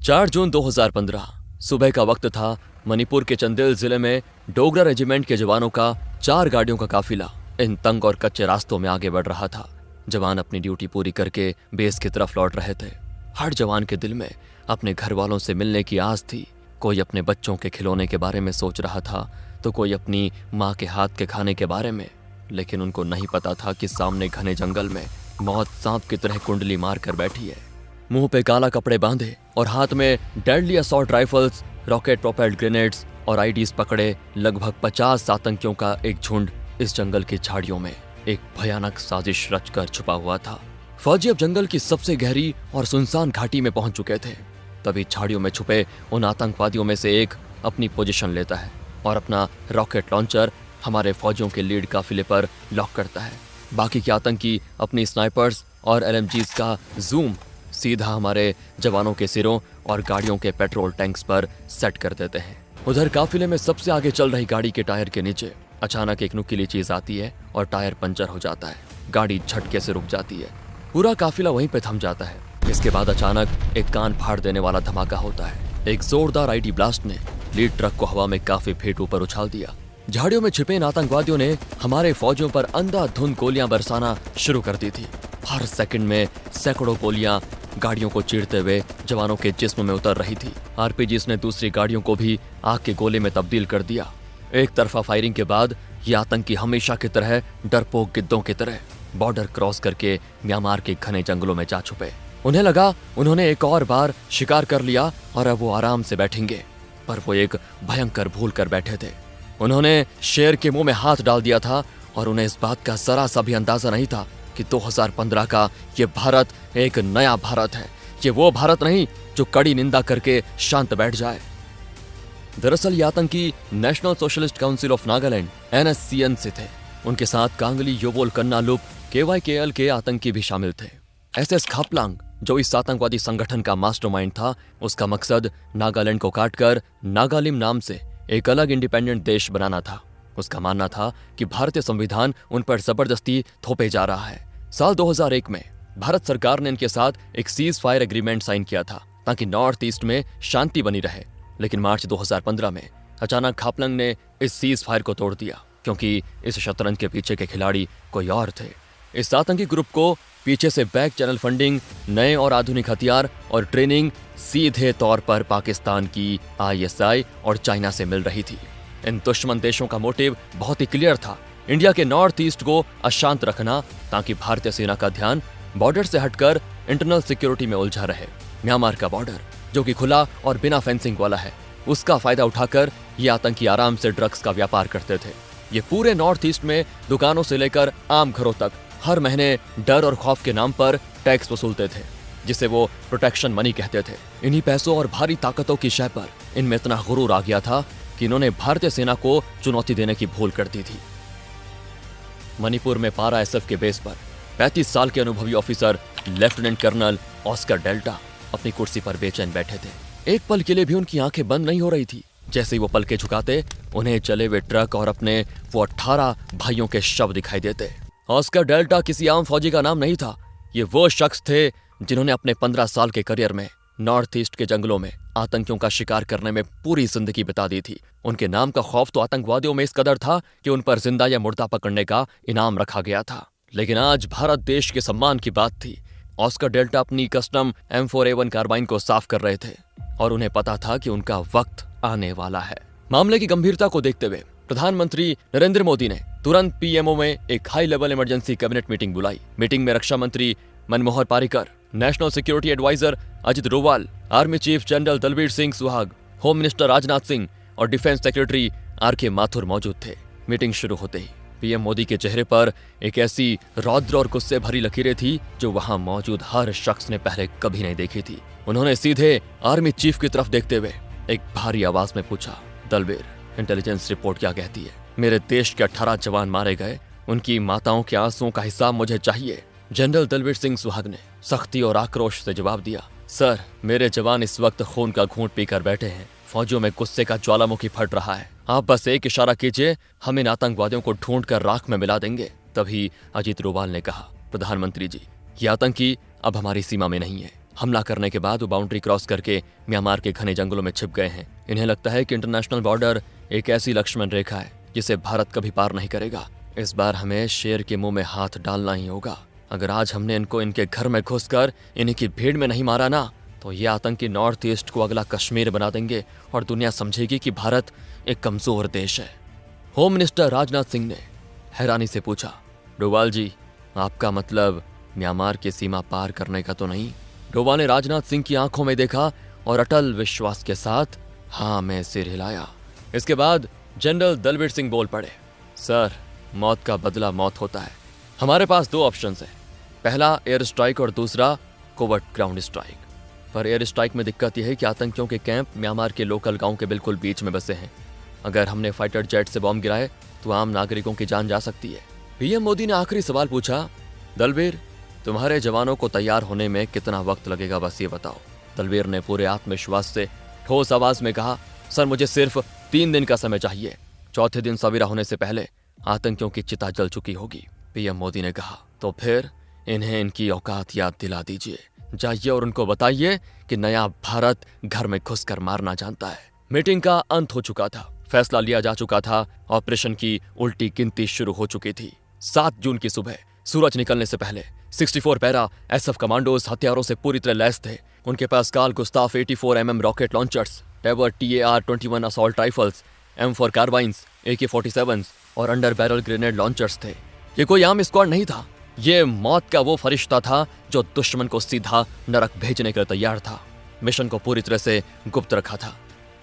4 जून 2015 सुबह का वक्त था। मणिपुर के चंदेल जिले में डोगरा रेजिमेंट के जवानों का 4 गाड़ियों का काफिला इन तंग और कच्चे रास्तों में आगे बढ़ रहा था। जवान अपनी ड्यूटी पूरी करके बेस की तरफ लौट रहे थे। हर जवान के दिल में अपने घर वालों से मिलने की आस थी। कोई अपने बच्चों के खिलौने के बारे में सोच रहा था तो कोई अपनी माँ के हाथ के खाने के बारे में। लेकिन उनको नहीं पता था कि सामने घने जंगल में मौत सांप की तरह कुंडली मार कर बैठी है। मुंह पे काला कपड़े बांधे और हाथ में deadly assault rifles, rocket propelled grenades और आईडीज पकड़े लगभग 50 आतंकियों का एक झुंड इस जंगल की झाड़ियों में एक भयानक साजिश रचकर छुपा हुआ था। फौजी अब जंगल की सबसे गहरी और सुनसान घाटी में पहुंच चुके थे। तभी झाड़ियों में छुपे उन आतंकवादियों में से एक अपनी पोजीशन लेता है और अपना रॉकेट लॉन्चर हमारे फौजियों के लीड काफिले पर लॉक करता है। बाकी के आतंकी अपनी स्नाइपर्स और एलएमजीज का जूम सीधा हमारे जवानों के सिरों और गाड़ियों के पेट्रोल टैंक्स पर सेट कर देते हैं। उधर काफिले में सबसे आगे चल रही गाड़ी के टायर के नीचे अचानक एक नुकीली चीज आती है और टायर पंचर हो जाता है। गाड़ी झटके से रुक जाती है। पूरा काफिला वहीं पे थम जाता है। इसके बाद अचानक एक कान फाड़ देने वाला धमाका होता है। एक जोरदार आईडी ब्लास्ट ने लीड ट्रक को हवा में काफी फीट ऊपर उछाल दिया। झाड़ियों में छिपे इन आतंकवादियों ने हमारे फौजियों पर अंधाधुंध गोलियां बरसाना शुरू कर दी थी। हर सेकंड में सैकड़ों गोलियां गाड़ियों को चीरते हुए जवानों के जिस्म में उतर रही थी। आरपीजीज ने दूसरी गाड़ियों को भी आग के गोले में तब्दील कर दिया। एक तरफा फायरिंग के बाद ये आतंकी हमेशा की तरह डरपोक गिद्धों की तरह बॉर्डर क्रॉस करके म्यांमार के घने जंगलों में जा छुपे। उन्हें लगा उन्होंने एक और बार शिकार कर लिया और अब वो आराम से बैठेंगे, पर वो एक भयंकर भूल कर बैठे थे। उन्होंने शेर के मुंह में हाथ डाल दिया था और उन्हें इस बात का जरा सा भी अंदाजा नहीं था कि 2015 का ये भारत एक नया भारत है। ये वो भारत नहीं जो कड़ी निंदा करके शांत बैठ जाए। दरअसल ये आतंकी national socialist council of Nagaland NSCN से थे। उनके साथ कांगली योबोल कन्नालुप KYKL के आतंकी भी शामिल थे। SS खापलांग जो इस आतंकवादी संगठन का मास्टरमाइंड था, उसका मकसद नागालैंड को काटकर नागालिम नाम से एक अलग इंडिपेंडेंट देश बनाना था। उसका मानना था कि भारतीय संविधान उन पर जबरदस्ती थोपे जा रहा है। साल 2001 में भारत सरकार ने इनके साथ एक सीज फायर एग्रीमेंट साइन किया था ताकि नॉर्थ ईस्ट में शांति बनी रहे। लेकिन मार्च 2015 में अचानक खापलंग ने इस सीज फायर को तोड़ दिया, क्योंकि इस शतरंज के पीछे के खिलाड़ी कोई और थे। इस आतंकी ग्रुप को पीछे से बैक चैनल फंडिंग, नए और आधुनिक हथियार और ट्रेनिंग सीधे तौर पर पाकिस्तान की ISI और चाइना से मिल रही थी। इन दुश्मन देशों का मोटिव बहुत ही क्लियर था, इंडिया के नॉर्थ ईस्ट को अशांत रखना ताकि भारतीय सेना का ध्यान बॉर्डर से हटकर इंटरनल सिक्योरिटी में उलझा रहे। म्यांमार का बॉर्डर जो कि खुला और बिना फेंसिंग वाला है, उसका फायदा उठाकर ये आतंकी आराम से ड्रग्स का व्यापार करते थे। ये पूरे नॉर्थ ईस्ट में दुकानों से लेकर आम घरों तक हर महीने डर और खौफ के नाम पर टैक्स वसूलते थे, जिसे वो प्रोटेक्शन मनी कहते थे। इन्हीं पैसों और भारी ताकतों की शय पर इनमें इतना गुरूर आ गया था कि इन्होंने भारतीय सेना को चुनौती देने की भूल कर दी थी। मणिपुर में पारा SF के बेस पर 35 साल के अनुभवी officer lieutenant colonel Oscar Delta अपनी कुर्सी पर बेचैन बैठे थे। एक पल के लिए भी उनकी आंखें बंद नहीं हो रही थी। जैसे ही वो पलके झुकाते, उन्हें चले हुए ट्रक और अपने वो 18 भाइयों के शव दिखाई देते। ऑस्कर डेल्टा किसी आम फौजी का नाम नहीं था। ये वो शख्स थे जिन्होंने अपने 15 साल के करियर में नॉर्थ ईस्ट के जंगलों में आतंकियों का शिकार करने में पूरी जिंदगी बिता दी थी। उनके नाम का खौफ तो आतंकवादियों में इस कदर था कि उन पर जिंदा या मुर्दा पकड़ने का इनाम रखा गया था। लेकिन आज भारत देश के सम्मान की बात थी। ऑस्कर डेल्टा अपनी कस्टम M4A1 कार्बाइन को साफ कर रहे थे और उन्हें पता था कि उनका वक्त आने वाला है। मामले की गंभीरता को देखते हुए प्रधानमंत्री नरेंद्र मोदी ने तुरंत PMO में एक high level emergency cabinet meeting बुलाई। मीटिंग में रक्षा मंत्री Manmohan Parrikar, national security advisor Ajit Doval, army chief general Dalbir Singh Suhag, home minister Rajnath Singh और डिफेंस सेक्रेटरी RK माथुर मौजूद थे। मीटिंग शुरू होते ही PM मोदी के चेहरे पर एक ऐसी रौद्र और गुस्से भरी लकीरें थी जो वहां मौजूद हर शख्स ने पहले कभी नहीं देखी थी। उन्होंने सीधे आर्मी चीफ की तरफ देखते हुए एक भारी आवाज में पूछा, दलबीर, इंटेलिजेंस रिपोर्ट क्या कहती है? मेरे देश के 18 जवान मारे गए, उनकी माताओं के आंसुओं का हिसाब मुझे चाहिए। जनरल दलबीर सिंह सुहाग ने सख्ती और आक्रोश से जवाब दिया, सर, मेरे जवान इस वक्त खून का घूंट पीकर बैठे हैं। फौजियों में गुस्से का ज्वालामुखी फट रहा है। आप बस एक इशारा कीजिए, हम इन आतंकवादियों को ढूंढकर राख में मिला देंगे। तभी अजीत डोभाल ने कहा, प्रधानमंत्री जी, ये आतंकी अब हमारी सीमा में नहीं है। हमला करने के बाद वो बाउंड्री क्रॉस करके म्यांमार के घने जंगलों में छिप गए हैं। इन्हें लगता है कि इंटरनेशनल बॉर्डर एक ऐसी लक्ष्मण रेखा है जिसे भारत कभी पार नहीं करेगा। इस बार हमें शेर के मुंह में हाथ डालना ही होगा। अगर आज हमने इनको इनके घर में घुसकर इन्हीं की भीड़ में नहीं मारा ना, तो ये आतंकी नॉर्थ ईस्ट को अगला कश्मीर बना देंगे और दुनिया समझेगी कि भारत एक कमजोर देश है। होम मिनिस्टर राजनाथ सिंह ने हैरानी से पूछा, डोभाल जी, आपका मतलब म्यांमार की सीमा पार करने का तो नहीं? डोभाल ने राजनाथ सिंह की आंखों में देखा और अटल विश्वास के साथ हाँ में सिर हिलाया। इसके बाद जनरल दलबीर सिंह बोल पड़े, सर, मौत का बदला मौत होता है। हमारे पास दो ऑप्शंस हैं, पहला एयर स्ट्राइक और दूसरा कोवर्ट ग्राउंड स्ट्राइक। पर एयर स्ट्राइक में दिक्कत यह है कि आतंकियों के कैंप म्यांमार के लोकल गांव के बिल्कुल बीच में बसे हैं। अगर हमने फाइटर जेट से बॉम्ब गिराए तो आम नागरिकों की जान जा सकती है। पीएम मोदी ने आखिरी सवाल पूछा, दलबीर, तुम्हारे जवानों को तैयार होने में कितना वक्त लगेगा, बस ये बताओ। दलबीर ने पूरे आत्मविश्वास से ठोस आवाज में कहा, सर, मुझे सिर्फ 3 दिन का समय चाहिए। चौथे दिन सवेरा होने से पहले आतंकियों की चिता जल चुकी होगी। पीएम मोदी ने कहा, तो फिर इन्हें इनकी औकात याद दिला दीजिए। जाइए और उनको बताइए कि नया भारत घर में घुसकर मारना जानता है। मीटिंग का अंत हो चुका था, फैसला लिया जा चुका था, ऑपरेशन की उल्टी गिनती शुरू हो चुकी थी। 7 जून की सुबह सूरज निकलने से पहले 64 पैरा एसएफ कमांडोज हथियारों से पूरी तरह लैस थे। उनके पास Carl Gustaf 84 mm rocket launchers, Tavor TAR-21 assault rifles, M4 carbines, AK-47s और अंडर बैरल ग्रेनेड लॉन्चर्स थे। ये कोई आम स्क्वाड नहीं था, ये मौत का वो फरिश्ता था जो दुश्मन को सीधा नरक भेजने के लिए तैयार था। मिशन को पूरी तरह से गुप्त रखा था।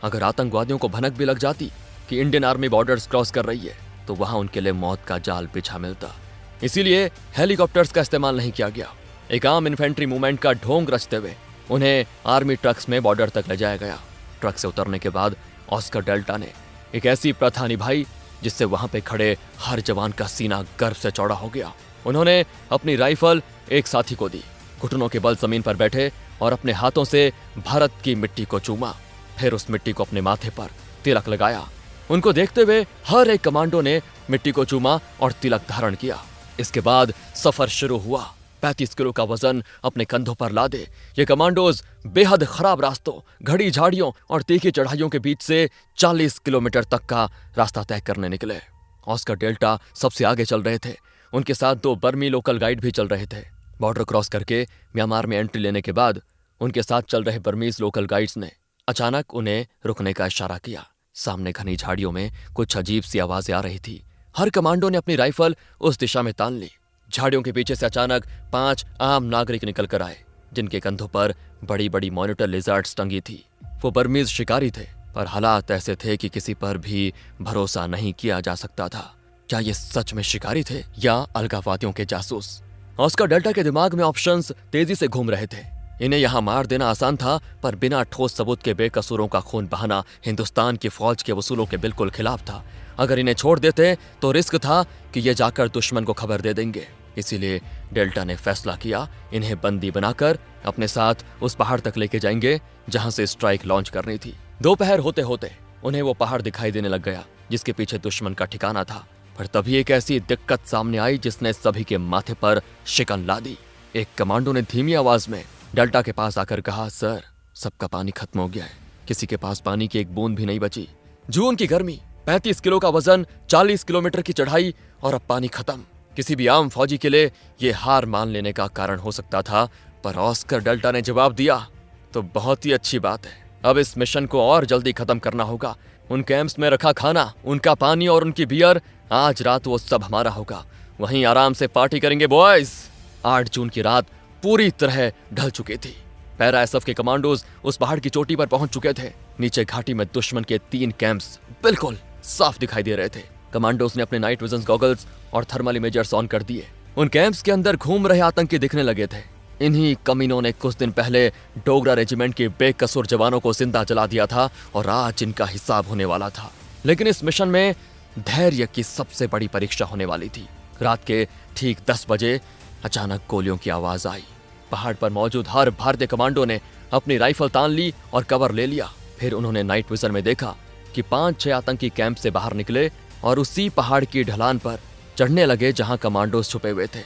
अगर आतंकवादियों को भनक भी लग जाती कि इंडियन आर्मी बॉर्डर्स क्रॉस कर रही है, तो वहां उनके लिए मौत का जाल बिछा मिलता। इसीलिए हेलीकॉप्टर्स का इस्तेमाल नहीं किया गया। एक आम इन्फेंट्री मूवमेंट का ढोंग रचते हुए उन्हें आर्मी ट्रक्स में बॉर्डर तक ले जाया गया। ट्रक से उतरने के बाद ऑस्कर डेल्टा ने एक ऐसी प्रथा निभाई जिससे वहां पे खड़े हर जवान का सीना गर्व से चौड़ा हो गया। उन्होंने अपनी राइफल एक साथी को दी, घुटनों के बल जमीन पर बैठे और अपने हाथों से भारत की मिट्टी को चूमा। फिर उस मिट्टी को अपने माथे पर तिलक लगाया। उनको देखते हुए हर एक कमांडो ने मिट्टी को चूमा और तिलक धारण किया। इसके बाद सफर शुरू हुआ। 35 किलो का वजन अपने कंधों पर लादे ये कमांडोज बेहद खराब रास्तों, घड़ी झाड़ियों और तीखी चढ़ाइयों के बीच से 40 किलोमीटर तक का रास्ता तय करने निकले। ऑस्कर डेल्टा सबसे आगे चल रहे थे। उनके साथ 2 बर्मी लोकल गाइड भी चल रहे थे। बॉर्डर क्रॉस करके म्यांमार में एंट्री लेने के बाद उनके साथ चल रहे बर्मीज लोकल गाइड्स ने अचानक उन्हें रुकने का इशारा किया। सामने घनी झाड़ियों में कुछ अजीब सी आवाजें आ रही थी। हर कमांडो ने अपनी राइफल उस दिशा में तान ली। झाड़ियों के पीछे से अचानक 5 आम नागरिक निकल कर आए, जिनके कंधों पर बड़ी बड़ी मॉनिटर लिजर्ड्स टंगी थी। वो बर्मीज शिकारी थे, पर हालात ऐसे थे कि किसी पर भी भरोसा नहीं किया जा सकता था। क्या ये सच में शिकारी थे या अलगाववादियों के जासूस? ऑस्कर डेल्टा के दिमाग में ऑप्शंस तेजी से घूम रहे थे। इन्हें यहां मार देना आसान था, पर बिना ठोस सबूत के बेकसूरों का खून बहाना हिंदुस्तान की फौज के उसूलों के बिल्कुल खिलाफ था। अगर इन्हें छोड़ देते तो रिस्क था कि ये जाकर दुश्मन को खबर दे देंगे। इसीलिए डेल्टा ने फैसला किया, इन्हें बंदी बनाकर अपने साथ उस पहाड़ तक लेके जाएंगे जहां से स्ट्राइक लॉन्च करनी थी। दोपहर होते होते उन्हें वो पहाड़ दिखाई देने लग गया जिसके पीछे दुश्मन का ठिकाना था। पर तभी एक ऐसी दिक्कत सामने आई जिसने सभी के माथे पर शिकन ला दी। एक कमांडो ने धीमी आवाज में डेल्टा के पास आकर कहा, सर, सबका पानी खत्म हो गया है, किसी के पास पानी की एक बूंद भी नहीं बची। जून की गर्मी, 35 किलो का वजन, 40 किलोमीटर की चढ़ाई और अब पानी खत्म। किसी भी आम फौजी के लिए ये हार मान लेने का कारण हो सकता था, पर ऑस्कर डेल्टा ने जवाब दिया, तो बहुत ही अच्छी बात है। अब इस मिशन को और जल्दी खत्म करना होगा। उन कैंप्स में रखा खाना, उनका पानी और उनकी बियर, आज रात वो सब हमारा होगा। वहीं आराम से पार्टी करेंगे बॉयज। 8 जून की रात पूरी तरह ढल चुकी थी। पैरा एसएफ के कमांडोज उस पहाड़ की चोटी पर पहुंच चुके थे। नीचे घाटी में दुश्मन के 3 कैंप्स बिल्कुल साफ दिखाई दे रहे थे। कमांडोज ने अपने नाइट विजन गॉगल्स और थर्मल इमेजर्स ऑन कर दिए। उन कैंप्स के अंदर घूम रहे आतंकी दिखने लगे थे। इन्हीं कमीनों ने कुछ दिन पहले डोगरा रेजिमेंट के बेकसूर जवानों को जिंदा जला दिया था और आज इनका हिसाब होने वाला था। लेकिन इस मिशन में धैर्य की सबसे बड़ी परीक्षा होने वाली थी। रात के ठीक 10 बजे अचानक गोलियों की आवाज आई। पहाड़ पर मौजूद हर भारतीय कमांडो ने अपनी राइफल तान ली और कवर ले लिया। फिर उन्होंने नाइट विजन में देखा कि 5-6 आतंकी कैंप से बाहर निकले और उसी पहाड़ की ढलान पर चढ़ने लगे जहां कमांडोज छुपे हुए थे।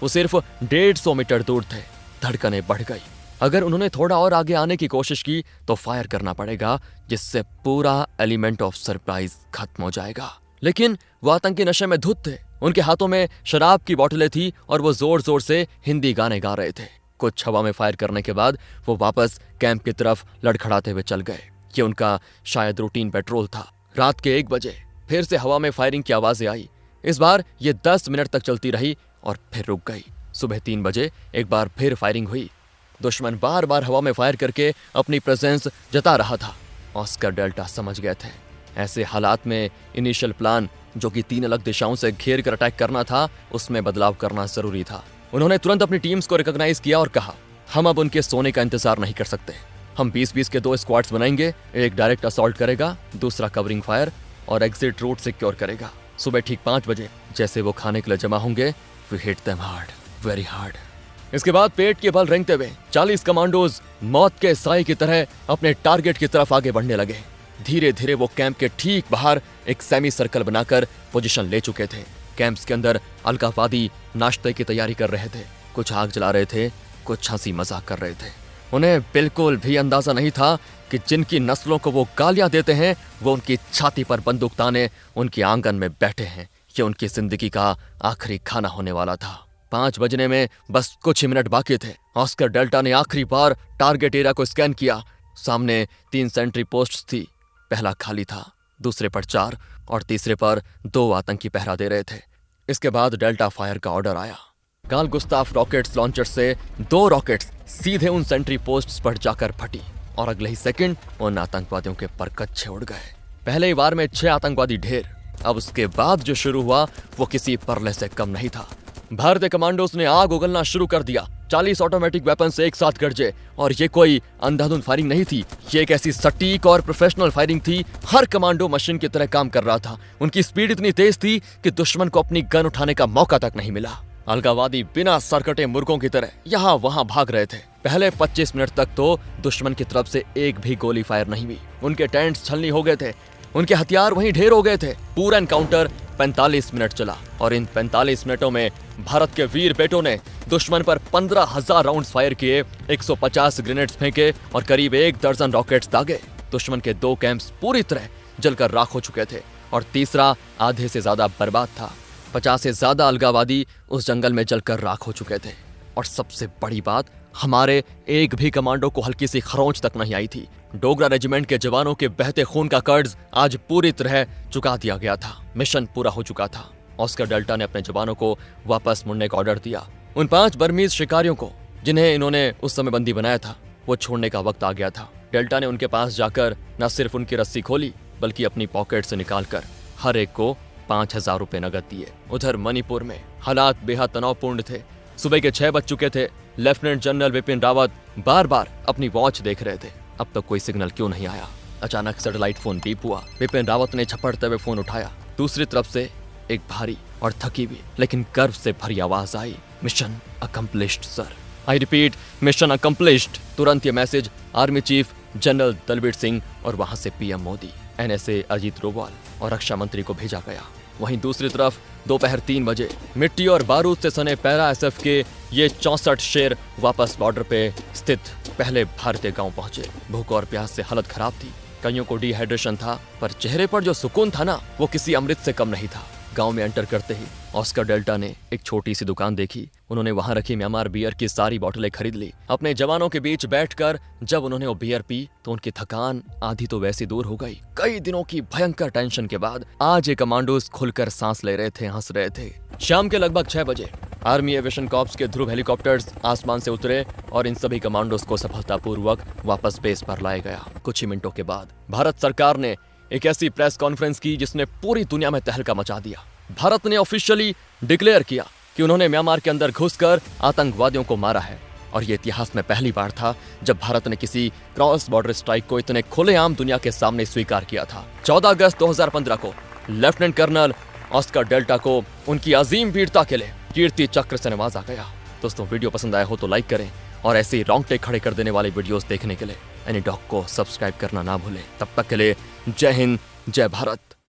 वो सिर्फ 150 मीटर दूर थे। धड़कनें बढ़ गई। अगर उन्होंने थोड़ा और आगे आने की कोशिश की तो फायर करना पड़ेगा, जिससे पूरा एलिमेंट ऑफ सरप्राइज खत्म हो जाएगा। लेकिन वो आतंकी नशे में धुत थे। उनके हाथों में शराब की बोतलें थी और वो जोर जोर से हिंदी गाने गा रहे थे। कुछ हवा में फायर करने के बाद वो वापस कैंप की तरफ लड़खड़ाते हुए चल गए। ये उनका शायद रूटीन पेट्रोल था। रात के 1 बजे फिर से हवा में फायरिंग की आवाजें आई। इस बार ये 10 मिनट तक चलती रही और फिर रुक गई। सुबह 3 बजे एक बार फिर फायरिंग हुई। दुश्मन बार बार हवा में फायर करके अपनी प्रेजेंस जता रहा था। ऑस्कर डेल्टा समझ गए थे ऐसे हालात में इनिशियल प्लान, जो कि 3 अलग दिशाओं से घेर कर अटैक करना था, उसमें बदलाव करना जरूरी था। उन्होंने तुरंत अपनी टीम्स को रिकॉग्नाइज किया और कहा, हम अब उनके सोने का इंतजार नहीं कर सकते। हम 20-20 के 2 स्क्वाड्स बनाएंगे। एक डायरेक्ट असॉल्ट करेगा, दूसरा कवरिंग फायर और एग्जिट रूट सिक्योर करेगा। सुबह ठीक 5 बजे जैसे वो खाने के लिए जमा होंगे, we hit them hard, very hard. इसके बाद पेट के बल रेंगते हुए 40 कमांडोज मौत के साए की तरह अपने टारगेट की तरफ आगे बढ़ने लगे। धीरे धीरे वो कैंप के ठीक बाहर एक सेमी सर्कल बनाकर पोजीशन ले चुके थे। कैंप्स के अंदर अलगाववादी नाश्ते की तैयारी कर रहे थे। कुछ आग जला रहे थे, कुछ हंसी मजाक कर रहे थे। उन्हें बिल्कुल भी अंदाजा नहीं था कि जिनकी नस्लों को वो गालियां देते हैं, वो उनकी छाती पर बंदूक ताने उनके आंगन में बैठे हैं। ये उनकी जिंदगी का आखिरी खाना होने वाला था। 5 बजने में बस कुछ ही मिनट बाकी थे। ऑस्कर डेल्टा ने आखिरी बार टारगेट एरिया को स्कैन किया। सामने 3 सेंट्री पोस्ट्स थी। पहला खाली था, दूसरे पर 4 और तीसरे पर 2 आतंकी पहरा दे रहे थे। इसके बाद डेल्टा फायर का ऑर्डर आया। कार्ल गुस्ताफ रॉकेट्स लॉन्चर से 2 रॉकेट्स सीधे उन सेंट्री पोस्ट्स पर जाकर फटी और अगले ही सेकंड उन आतंकवादियों के पर कच्छे उड़ गए। पहले ही वार में 6 आतंकवादी ढेर। अब उसके बाद जो शुरू हुआ वो किसी परले से कम नहीं था। भारतीय कमांडोज ने आग उगलना शुरू कर दिया। 40 ऑटोमेटिक वेपन्स एक साथ गरजे और ये कोई अंधाधुंध फायरिंग नहीं थी। ये एक ऐसी सटीक और प्रोफेशनल फायरिंग थी। हर कमांडो मशीन की तरह काम कर रहा था। उनकी स्पीड इतनी तेज थी कि दुश्मन को अपनी गन उठाने का मौका तक नहीं मिला। अलगाववादी बिना सरकटे मुर्गों की तरह यहाँ वहाँ भाग रहे थे। पहले 25 मिनट तक तो दुश्मन की तरफ से एक भी गोली फायर नहीं हुई। उनके टेंट्स छलनी हो गए थे, उनके हथियार वहीं ढेर हो गए थे। पूरा एनकाउंटर 45 मिनट चला और इन 45 मिनटों में भारत के वीर बेटों ने दुश्मन पर 15,000 राउंड्स फायर किए, 150 ग्रेनेड्स फेंके और करीब 1 दर्जन रॉकेट्स दागे। दुश्मन के 2 कैंप्स पूरी तरह जलकर राख हो चुके थे और तीसरा आधे से ज्यादा बर्बाद था। 50 से ज्यादा अलगाववादी उस जंगल में जलकर राख हो चुके थे। और सबसे बड़ी बात, हमारे एक भी कमांडो को हल्की सी खरोंच तक नहीं आई थी। डोगरा रेजिमेंट के जवानों के बहते खून का कर्ज आज पूरी तरह चुका दिया गया था। मिशन पूरा हो चुका था। ऑस्कर डेल्टा ने अपने जवानों को वापस मुड़ने का ऑर्डर दिया। उन 5 बर्मीज शिकारियों को जिन्हें इन्होंने उस समय बंदी बनाया था, वो छोड़ने का वक्त आ गया था। डेल्टा ने उनके पास जाकर न सिर्फ उनकी रस्सी खोली, बल्कि अपनी पॉकेट से निकालकर हर एक को 5,000 रुपए नगद दिए। उधर मणिपुर में हालात बेहद तनावपूर्ण थे। सुबह के 6 बज चुके थे। लेफ्टिनेंट जनरल विपिन रावत बार बार अपनी वॉच देख रहे थे। अब तक कोई सिग्नल क्यों नहीं आया? अचानक सैटेलाइट फोन बीप हुआ। विपिन रावत ने झपटते हुए फोन उठाया। दूसरी तरफ से एक भारी और थकी हुई लेकिन गर्व से भरी आवाज आई, mission accomplished sir. I repeat, mission accomplished. तुरंत ये message army chief general Dalbir Singh और वहां से पीएम मोदी, एनएसए अजीत डोभाल और रक्षा मंत्री को भेजा गया। वहीं दूसरी तरफ दोपहर 3 बजे मिट्टी और बारूद से सने पैरा एसएफ के ये 64 शेर वापस बॉर्डर पे स्थित पहले भारतीय गांव पहुंचे। भूख और प्यास से हालत खराब थी। कईयों को डिहाइड्रेशन था, पर चेहरे पर जो सुकून था ना, वो किसी अमृत से कम नहीं था। गांव में एंटर करते ही ऑस्कर डेल्टा ने एक छोटी सी दुकान देखी। उन्होंने वहां रखी म्यांमार बियर की सारी बोतलें खरीद ली। अपने जवानों के बीच बैठकर जब उन्होंने वो बियर पी तो उनकी थकान आधी तो वैसे दूर हो गई। कई दिनों की भयंकर टेंशन के बाद आज ये कमांडोज खुलकर सांस ले रहे थे, हंस रहे थे। शाम के लगभग 6 बजे आर्मी एविएशन कॉर्प्स के ध्रुव हेलीकॉप्टर्स आसमान से उतरे और इन सभी कमांडोज को सफलतापूर्वक वापस बेस पर लाया गया। कुछ ही मिनटों के बाद भारत सरकार ने एक ऐसी प्रेस कॉन्फ्रेंस की जिसने पूरी दुनिया में तहलका मचा दिया। भारत ने ऑफिशियली डिक्लेयर किया कि उन्होंने म्यांमार के अंदर घुसकर आतंकवादियों को मारा है। और ये इतिहास में पहली बार था जब भारत ने किसी क्रॉस बॉर्डर स्ट्राइक को इतने खुलेआम दुनिया के सामने स्वीकार किया था। 14 अगस्त 2015 को लेफ्टिनेंट कर्नल ऑस्कर डेल्टा को उनकी अजीम वीरता के लिए कीर्ति चक्र से नवाजा गया। दोस्तों, वीडियो पसंद आया हो तो लाइक करें और ऐसे ही रोंगटे खड़े कर देने वाले वीडियोस देखने के लिए एनी डॉग को सब्सक्राइब करना ना भूलें। तब तक के लिए जय हिंद, जय भारत।